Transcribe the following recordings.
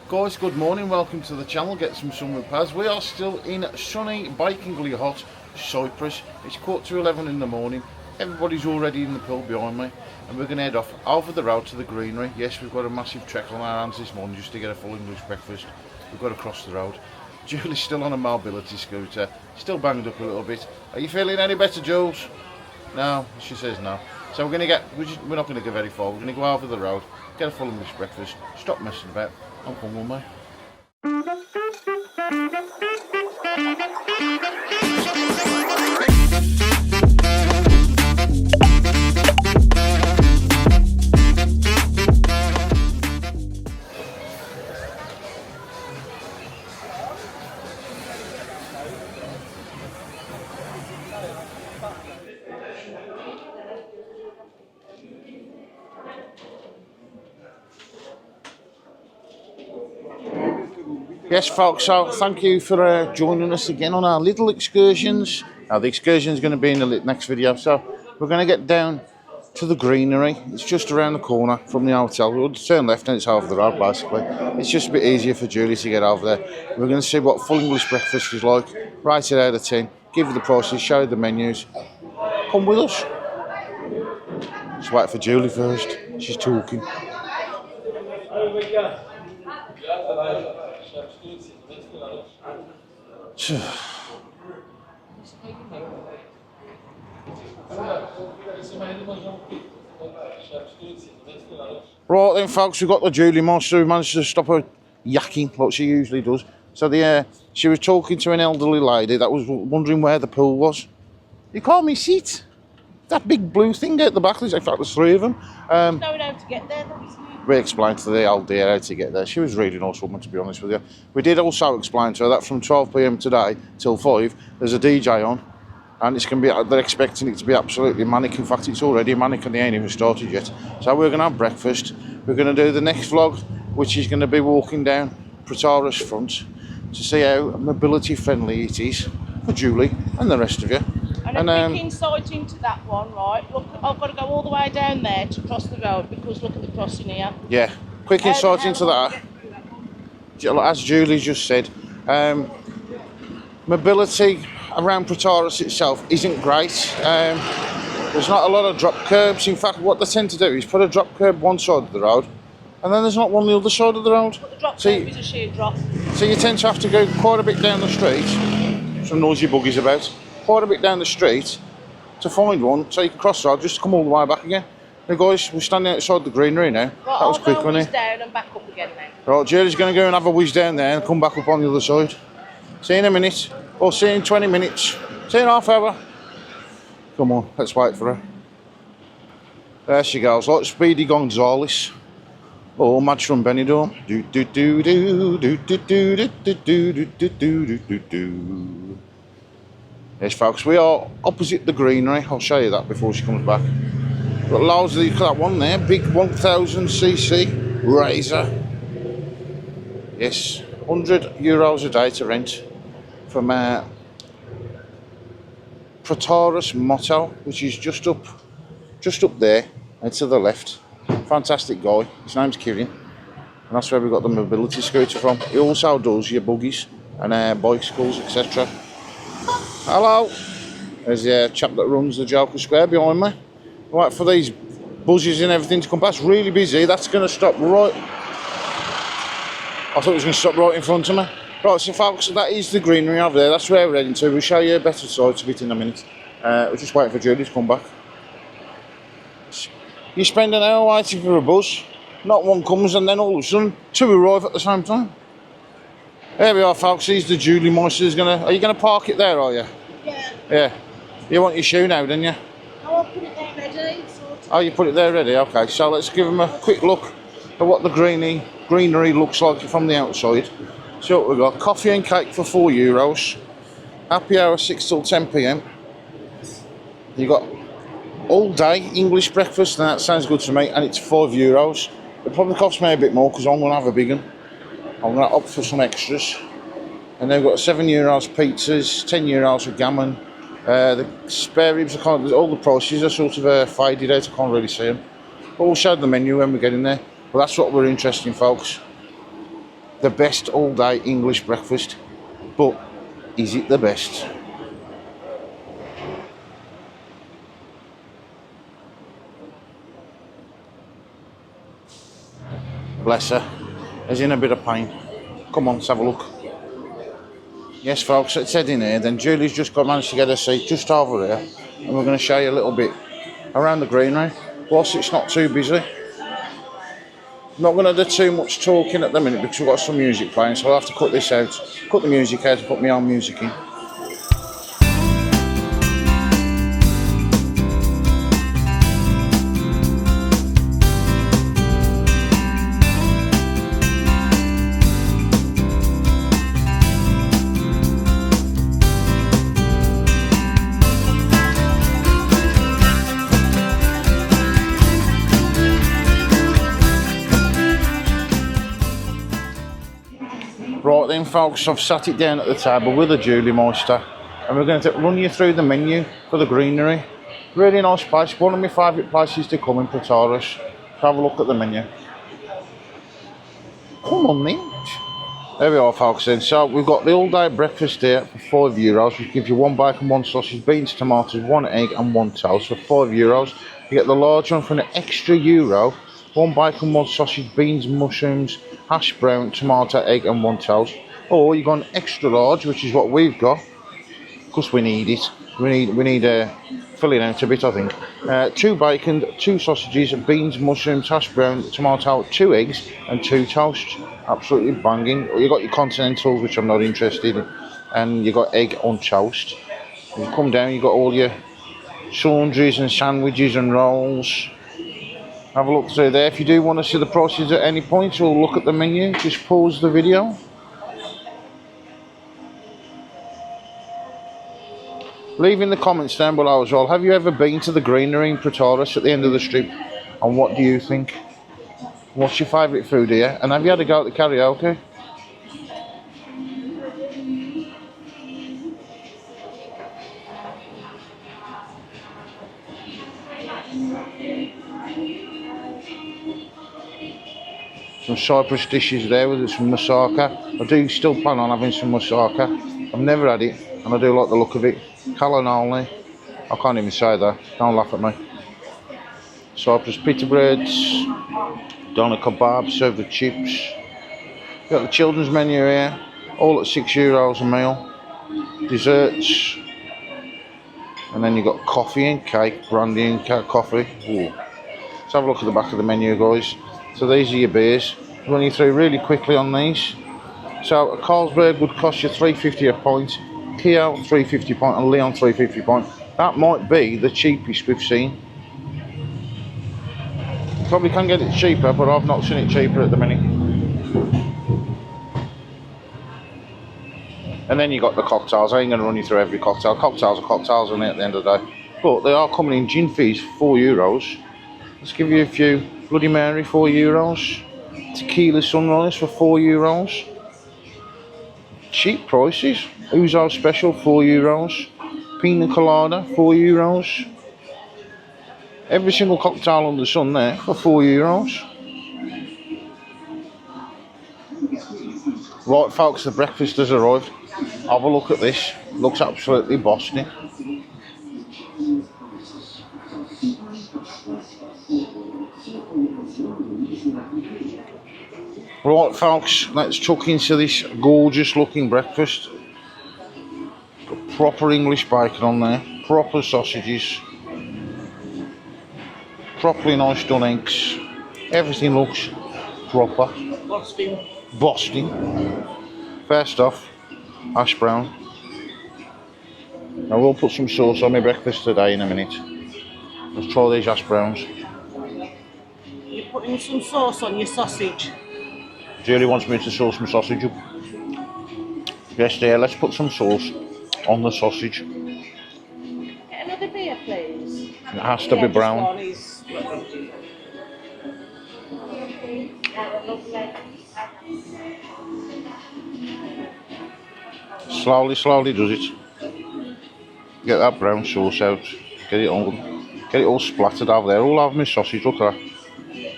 Guys, good morning, welcome to the channel, Get Some Sun with Paz. We are still in sunny, bakingly hot Cyprus. It's 11:15 in the morning, everybody's already in the pool behind me, and we're going to head off over the road to the Greenery. Yes, we've got a massive trek on our hands this morning just to get a full English breakfast. We've got to cross the road. Julie's still on a mobility scooter, still banged up a little bit. Are you feeling any better, Jules? No, she says no. So we're not going to go very far, we're going to go over the road, get a full English breakfast, stop messing about, and come with me. Yes folks, so thank you for joining us again on our little excursions. Now the excursion is going to be in the next video, so we're going to get down to the Greenery. It's just around the corner from the hotel. We'll turn left and it's over the road basically. It's just a bit easier for Julie to get over there. We're going to see what full English breakfast is like, rate it out of 10, give you the prices, show you the menus. Come with us. Just wait for Julie first, she's talking. Right then folks, we've got the Julie Monster who managed to stop her yakking like she usually does. So she was talking to an elderly lady that was wondering where the pool was. You call me seat? That big blue thing out the back, in fact there's three of them. Knowing how to get there, we explained to the old dear how to get there. She was really nice woman, to be honest with you. We did also explain to her that from 12 PM today till 5 there's a DJ on, and it's going to be, they're expecting it to be absolutely manic. In fact, it's already manic and they ain't even started yet. So we're going to have breakfast. We're going to do the next vlog, which is going to be walking down Protaras front to see how mobility friendly it is for Julie and the rest of you. And a quick insight into that one, right? Look, I've got to go all the way down there to cross the road because look at the crossing here. Yeah, quick insight into that. As Julie just said, mobility around Protaras itself isn't great. There's not a lot of drop curbs. In fact, what they tend to do is put a drop curb one side of the road, and then there's not one on the other side of the road. But the drop curb is a sheer drop. So you tend to have to go quite a bit down the street. Some noisy buggies about. Quite a bit down the street to find one, so you can cross the road, just come all the way back again. Now guys, we're standing outside the Greenery now. Right, that was quick, wasn't it? Down and back up again now. Right, Julie's going to go and have a whiz down there and come back up on the other side. See you in a minute, or see you in 20 minutes, see you in half hour. Come on, let's wait for her. There she goes, like Speedy Gonzales. Oh, Madge from Benidorm. Do do do do do do do do do do do do do do. Yes folks, we are opposite the Greenery. I'll show you that before she comes back. Got loads of that one there, big 1000cc Razor. Yes, €100 a day to rent from Protaras Motto, which is just up there and to the left. Fantastic guy. His name's Kieran, and that's where we got the mobility scooter from. He also does your buggies and bicycles, etc. Hello, there's a chap that runs the Joker Square behind me. Right, for these buses and everything to come past, really busy. That's going to stop right. I thought it was going to stop right in front of me. Right, so folks, that is the Greenery over there. That's where we're heading to. We'll show you a better side of it in a minute. We're just waiting for Julie to come back. You spend an hour waiting for a bus, not one comes, and then all of a sudden, two arrive at the same time. There we are, folks. Here's the Julie Monster. Are you going to park it there, are you? Yeah. Yeah. You want your shoe now, don't you? I'll put it there ready. Oh, you put it there ready? Okay, so let's give them a quick look at what the Greenery looks like from the outside. So what we've got, coffee and cake for €4. Happy hour 6 till 10 PM. You've got all day English breakfast, and that sounds good to me, and it's €5. It probably costs me a bit more because I'm going to have a big one. I'm going to opt for some extras. And they've got €7 pizzas, €10 for gammon. The spare ribs, all the prices are sort of faded out, I can't really see them. But we'll show the menu when we get in there. But that's what we're interested in, folks. the best all-day English breakfast, but is it the best? Bless her, is in a bit of pain. Come on, let's have a look. Yes folks, let's head in here then. Julie's just managed to get a seat just over here, and we're going to show you a little bit around the greenery whilst it's not too busy. I'm not going to do too much talking at the minute because we've got some music playing, so I'll have to cut this out, cut the music out and put my own music in. Right then folks, I've sat it down at the table with a Julie Meister, and we're going to run you through the menu for the Greenery. Really nice place, one of my favourite places to come in Protaras. Have a look at the menu. Come on then. There we are folks then. So we've got the all day breakfast here for €5, which gives you 1 bacon, 1 sausage, beans, tomatoes, 1 egg and 1 toast for €5. You get the large one for an extra €1, 1 bacon, 1 sausage, beans, mushrooms, hash brown, tomato, egg and 1 toast. Or you got an extra large, which is what we've got, because we need it. We need filling out a bit, I think. 2 bacon, 2 sausages, beans, mushrooms, hash brown, tomato, 2 eggs and 2 toasts. Absolutely banging. You got your continentals, which I'm not interested in, and you got egg on toast. You come down, you got all your sundries and sandwiches and rolls. Have a look through there. If you do want to see the prices at any point or look at the menu, just pause the video. Leave in the comments down below as well. Have you ever been to the Greenery in Protaras at the end of the strip? And what do you think? What's your favourite food here? And have you had a go at the karaoke? Some Cyprus dishes there with some moussaka. I do still plan on having some moussaka. I've never had it and I do like the look of it. Cannoli. I can't even say that. Don't laugh at me. Cyprus pita breads. Doner kebab served with chips. Got the children's menu here. All at €6 a meal. Desserts. And then you got coffee and cake. Brandy and coffee. Ooh. Let's have a look at the back of the menu, guys. So these are your beers. Run you through really quickly on these. So a Carlsberg would cost you $3.50 a pint, Keo $3.50 a pint, and Leon $3.50 a pint. That might be the cheapest we've seen. Probably can get it cheaper, but I've not seen it cheaper at the minute. And then you got the cocktails. I ain't going to run you through every cocktail. Cocktails are cocktails, aren't they, at the end of the day? But they are coming in gin fees for €4. Let's give you a few. Bloody Mary, €4. Tequila Sunrise for €4. Cheap prices. Ouzo Special, €4. Pina Colada, €4. Every single cocktail under the sun there for €4. Right folks, the breakfast has arrived. Have a look at this. Looks absolutely bossy. Right folks, let's chuck into this gorgeous looking breakfast. Got proper English bacon on there, proper sausages, properly nice done eggs. Everything looks proper. Boston. First off, hash brown. I will put some sauce on my breakfast today in a minute. Let's try these hash browns. You're putting some sauce on your sausage. Julie wants me to sauce my sausage up. Yes dear, let's put some sauce on the sausage. Get another beer please. It has to be brown. Slowly does it. Get that brown sauce out. Get it all splattered over there. All over my sausage, look at that.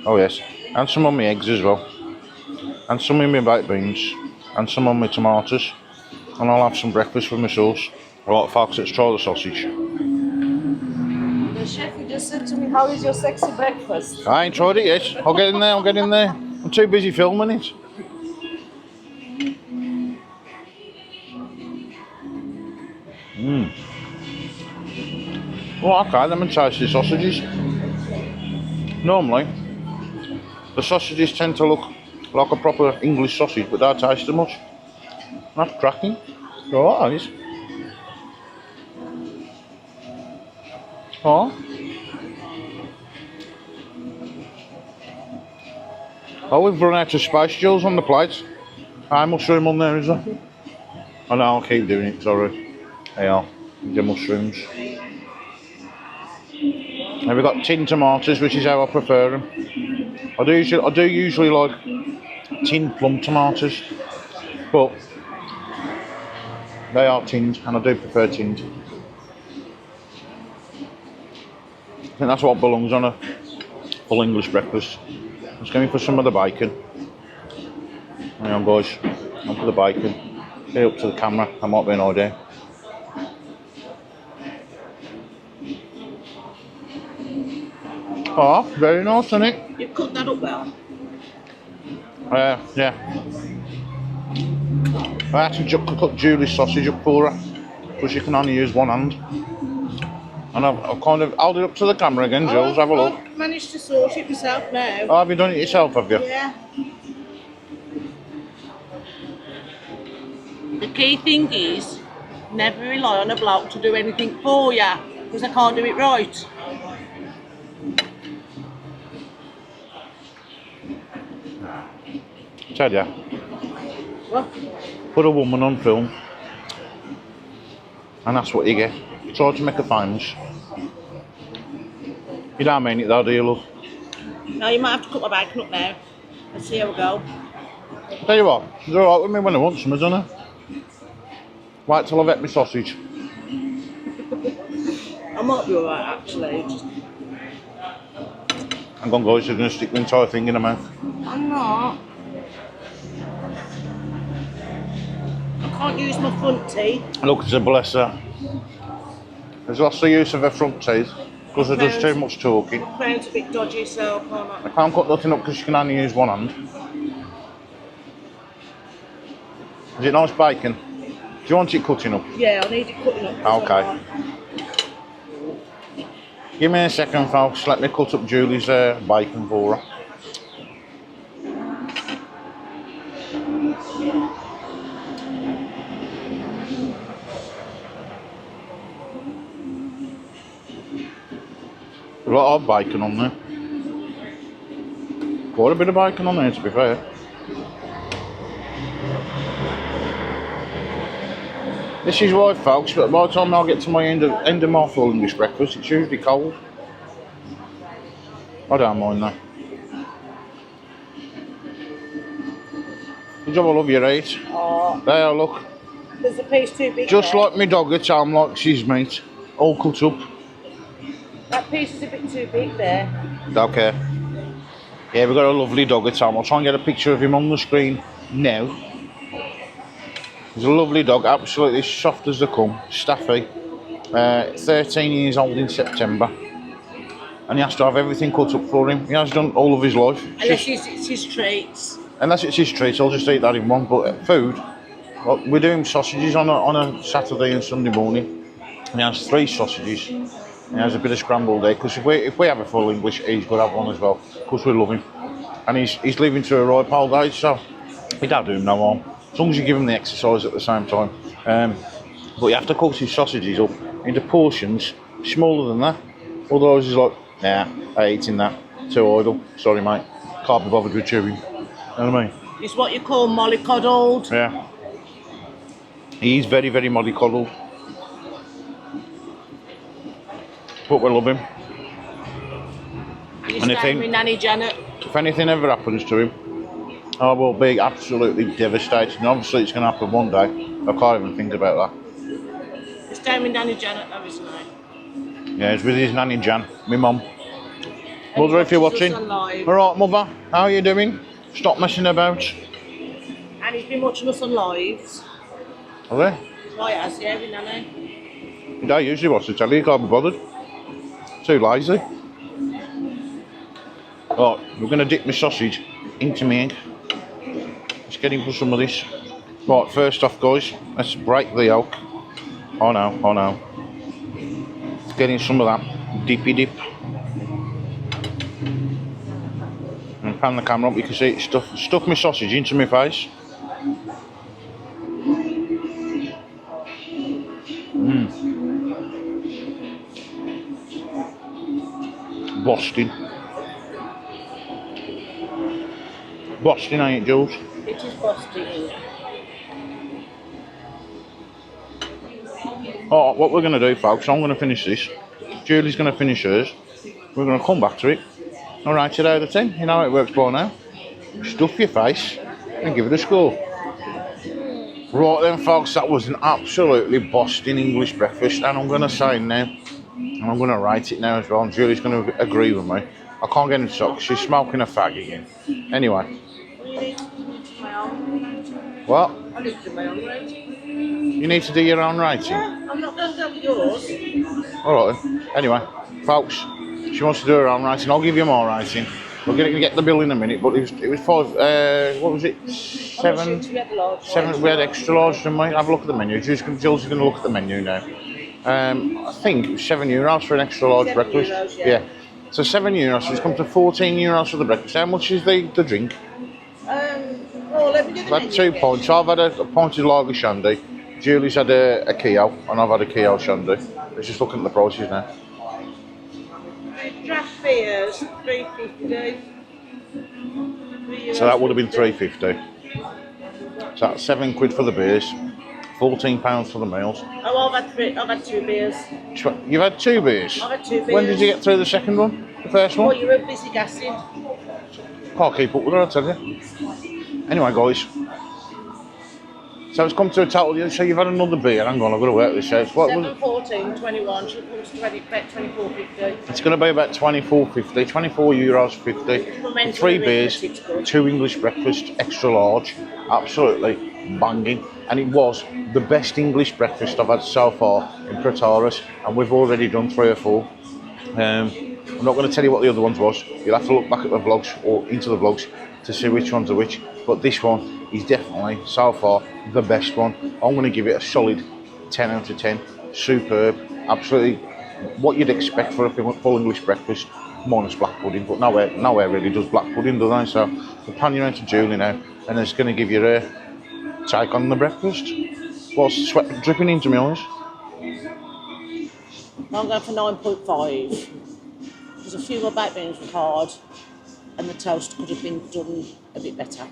Oh yes. And some on my eggs as well. and some in my baked beans, and some on my tomatoes, and I'll have some breakfast with my sauce. Right, folks, let's try the sausage. The chef, you just said to me, how is your sexy breakfast? I ain't tried it yet. I'll get in there, I'll get in there. I'm too busy filming it. Well, okay, let me taste the sausages. Normally, the sausages tend to look like a proper English sausage, but don't taste too much. That's cracking. Oh, that is. Oh. Oh, we've run out of spice gels on the plate. Aye, mushroom on there, is there? I know, I'll keep doing it, sorry. They are, the mushrooms. And we've got tinned tomatoes, which is how I prefer them. I do usually like tinned plum tomatoes, but they are tinned, and I do prefer tinned. I think that's what belongs on a full English breakfast. Let's go in for some of the bacon. Hang on, guys. On for the bacon. Get up to the camera. That might be an idea. Oh, very nice, isn't it? You've cooked that up well. Yeah. I actually cut Julie's sausage up for her, because she can only use one hand. And I've kind of held it up to the camera again, Jules. Have a look. I've managed to sort it myself now. Oh, have you done it yourself, have you? Yeah. The key thing is, never rely on a bloke to do anything for you, because I can't do it right. Tell ya. What? Put a woman on film, and that's what you get. Try to make her famous. You don't mean it though, do you, love? No, you might have to cut my bacon up now. Let's see how we go. Tell you what, it's alright with me when I want some, isn't it? Wait till I've ate my sausage. I might be alright actually. Hang on, guys, you're going to stick the entire thing in her mouth. I'm not. I can't use my front teeth. Look, it's a blesser. There's lots of use of her front teeth because it does too much talking. My crown's a bit dodgy, so I can't cut nothing up because she can only use one hand. Is it nice bacon? Do you want it cutting up? Yeah, I need it cutting up. Okay. Give me a second, folks. Let me cut up Julie's bacon for her. A lot of bacon on there. Quite a bit of bacon on there, to be fair. This is why, folks, but by the time I get to my end of my full English breakfast, it's usually cold. I don't mind that. Good job, I love your eight. Oh, There, look. there's a piece too big. Just there. like my dog at home, like she's meat. All cut up. That piece is a bit too big there. Okay. Yeah, we've got a lovely dog at home. I'll try and get a picture of him on the screen now. He's a lovely dog, absolutely soft as they come, Staffy. 13 years old in September. And he has to have everything cut up for him. He has done all of his life. Unless it's his treats. Unless it's his treat, I'll just eat that in one. But food, well, we're doing sausages on a Saturday and Sunday morning. And he has 3 sausages. And he has a bit of scrambled egg. Because if we have a full English, he's got to have one as well. Because we love him. And he's leaving to a ripe old age, so he don't do him no harm. As long as you give him the exercise at the same time. But you have to cut his sausages up into portions smaller than that. Otherwise he's like, nah, I ain't eating that. Too idle. Sorry, mate. Can't be bothered with chewing. You know what I mean? It's what you call mollycoddled. Yeah. He's very, very mollycoddled. But we love him. He's And staying with Nanny Janet. If anything ever happens to him, I will be absolutely devastated. And obviously it's going to happen one day. I can't even think about that. He's staying with Nanny Janet, though, isn't he? Yeah, he's with his nanny Jan, my mum. Mother, if you're watching. Alright, Mother, how are you doing? Stop messing about. And he's been watching us on lives. Are they? Oh, yes, yeah, every nanny. You don't usually watch the telly, you can't be bothered. Too lazy. Right, we're going to dip my sausage into my egg. Let's get in for some of this. Right, first off, guys, let's break the yolk. Oh no, oh no. Let's get in some of that dippy dip. And pan the camera up, you can see it stuff my sausage into my face. Boston. Boston, ain't it, Jules? It is Boston. Oh, what we're going to do, folks, I'm going to finish this. Julie's going to finish hers. We're going to come back to it. All right, 8 out of 10. You know how it works by now. Stuff your face and give it a score. Right then, folks, that was an absolutely Boston English breakfast. And I'm going to say now, and I'm going to rate it now as well. And Julie's going to agree with me. I can't get into it. She's smoking a fag again. Anyway. What? I need to do my own rating. You need to do your own rating? Yeah, I'm not going to go with yours. Alright then. Anyway, folks, she wants to do her own rating. I'll give you my rating. We're going to get the bill in a minute, but it was 5, what was it? 7? We had the large 7, we had extra large, didn't we? Have a look at the menu. Jules is going to look at the menu now. I think it was €7 for an extra large breakfast. Euros, yeah. So €7, so it's come to €14 for the breakfast. How much is the drink? Well, let me do the I've had 2 pints. I've had a pint of lager shandy. Julie's had a Keo, and I've had a Keo shandy. Let's just look at the prices now. Draft beers, $3.50. So that would have been $3.50. So that's £7 for the beers, £14 for the meals. Oh, I've had 2 beers. You've had 2 beers? I've had 2 beers. When did you get through the second one? The first one? Oh, you were busy gassing. Can't keep up with her, I tell you. Anyway, guys. So it's come to a total. So you've had another beer. Hang on, I've got to work this out. What was it? 7, 14, 21. Should comes to about £24.50. It's going to be about €24.50, €24.50. 3 beers, 2 English breakfast, extra large. Absolutely banging. And it was the best English breakfast I've had so far in Protaras. And we've already done 3 or 4. I'm not going to tell you what the other ones was. You'll have to look back at the vlogs or into the vlogs to see which ones are which. But this one is definitely, so far, the best one. I'm going to give it a solid 10 out of 10. Superb. Absolutely what you'd expect for a full English breakfast, minus black pudding. But nowhere really does black pudding, do they? So we'll pan you around to Julie now, and it's going to give you a take on the breakfast. What's sweat dripping into my eyes? I'm going for 9.5. There's a few more baked beans were hard, and the toast could have been done a bit better.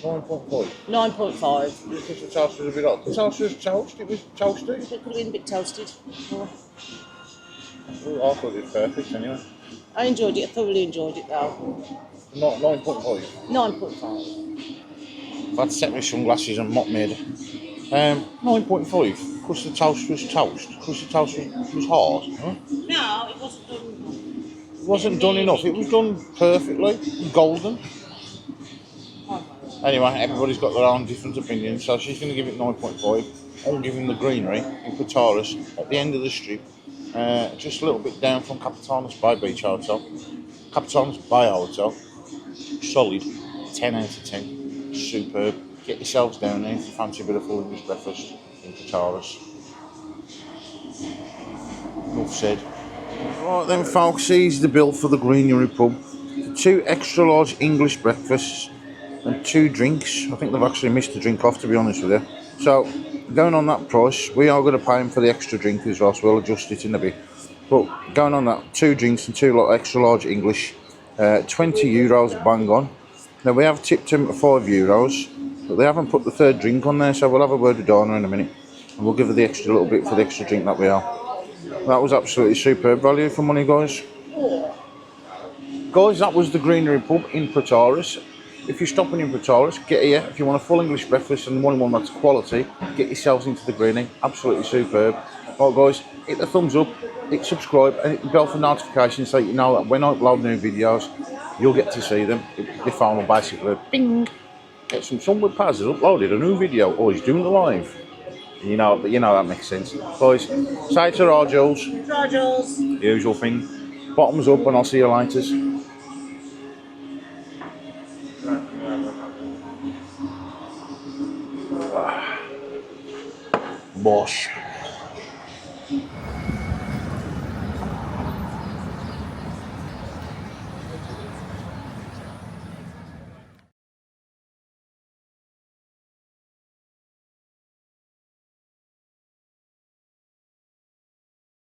9.5. 9.5. Because the toast was a bit hot. The toast was toast, it was toasty. It could have been a bit toasted. Oh, I thought it was perfect anyway. I enjoyed it, I thoroughly enjoyed it though. Not 9.5. 9.5. I've had to set my sunglasses and mop my head. 9.5, because the toast was toast, because the toast was hard. Huh? No, it wasn't done. It wasn't done enough, it was done perfectly, golden. Anyway, everybody's got their own different opinions, so she's going to give it 9.5. I'm giving the Greenery in Protaras at the end of the strip, just a little bit down from Capitanas Bay Beach Hotel. Capitanas Bay Hotel, solid, 10 out of 10, superb. Get yourselves down there if you fancy a bit of full English breakfast in Protaras. Enough said. Right then folks, here's the bill for the Greenery pub. 2 extra large English breakfasts and 2 drinks. I think they've actually missed a drink off, to be honest with you. So, going on that price, we are going to pay him for the extra drink as well, so we'll adjust it in a bit. But going on that, 2 drinks and 2 extra large English, €20 bang on. Now we have tipped him €5, but they haven't put the 3rd drink on there, so we'll have a word with Donna in a minute. And we'll give her the extra little bit for the extra drink that we are. That was absolutely superb value for money, guys. Guys, that was the Greenery pub in Protaras. If you're stopping in Protaras, get here. If you want a full English breakfast and one that's quality, get yourselves into the Greenery. Absolutely superb. Right guys, hit the thumbs up, hit subscribe and hit the bell for notifications so you know that when I upload new videos, you'll get to see them. Your phone will basically bing. get some sun with Paz has uploaded a new video, or he's doing the live. You know that makes sense. Boys, say to our Jules. Jules. Usual thing. Bottoms up and I'll see you later. Bosh.